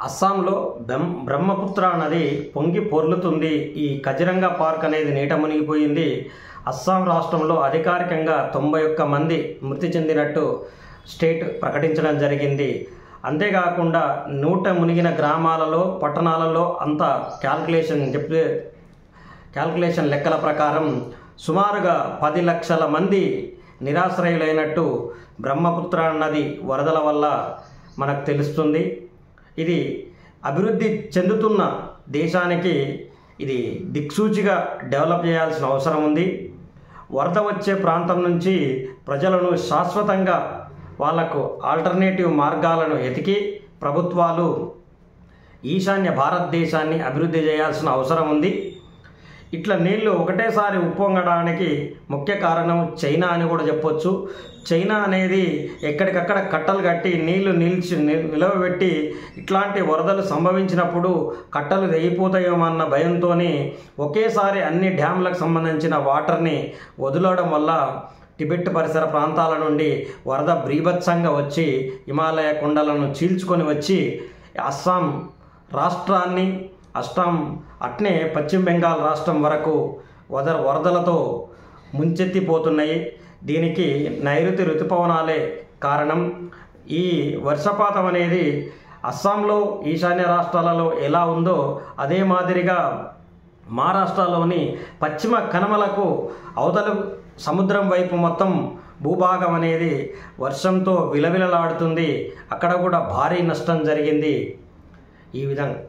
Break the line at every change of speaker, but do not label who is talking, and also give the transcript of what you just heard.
అస్సాంలో బ్రహ్మపుత్ర నది పొంగి పొర్లుతుంది. ఈ కజిరంగా పార్క్ అనేది నీట మునిగిపోయింది. అస్సాం రాష్ట్రంలో అధికారికంగా 91 మంది మృతి చెందినట్టు స్టేట్ ప్రకటించడం జరిగింది. అంతేకాకుండా 100 మునిగిన గ్రామాలలో పట్టణాలలో అంత క్యాల్కులేషన్ లెక్కల ప్రకారం సుమారుగా 10 లక్షల మంది నిరాశ్రయులైనట్టు బ్రహ్మపుత్ర నది వరదల వల్ల మనకు తెలుస్తుంది. ఇది అభివృద్ధి చెందుతున్న దేశానికి ఇది దిక్సూచిగా డెవలప్ చేయాల్సిన అవసరం ఉంది. వరద వచ్చే ప్రాంతం నుంచి ప్రజలను శాశ్వతంగా వాళ్లకు ఆల్టర్నేటివ్ మార్గాలను ఎతికి ప్రభుత్వాలు ఈశాన్య భారతదేశాన్ని అభివృద్ధి చేయాల్సిన అవసరం ఉంది. ఇట్లా నీళ్లు ఒకటేసారి ఉప్పొంగడానికి ముఖ్య కారణం చైనా అని కూడా చెప్పొచ్చు. చైనా అనేది ఎక్కడికక్కడ కట్టలు కట్టి నీళ్లు నిలవబెట్టి ఇట్లాంటి వరదలు సంభవించినప్పుడు కట్టలు తెగిపోతాయేమన్న భయంతో ఒకేసారి అన్ని డ్యామ్లకు సంబంధించిన వాటర్ని వదలడం వల్ల టిబెట్ పరిసర ప్రాంతాల నుండి వరద బీభత్సంగా వచ్చి హిమాలయ కొండలను చీల్చుకొని వచ్చి అస్సాం రాష్ట్రాన్ని అట్నే పశ్చిమ బెంగాల్ రాష్ట్రం వరకు వరదలతో ముంచెత్తిపోతున్నాయి. దీనికి నైరుతి ఋతుపవనాలే కారణం. ఈ వర్షపాతం అనేది అస్సాంలో ఈశాన్య రాష్ట్రాలలో ఎలా ఉందో అదే మాదిరిగా మహారాష్ట్రలోని పశ్చిమ కనుమలకు అవతల సముద్రం వైపు మొత్తం భూభాగం అనేది వర్షంతో విలవిలలాడుతుంది. అక్కడ కూడా భారీ నష్టం జరిగింది. ఈ విధంగా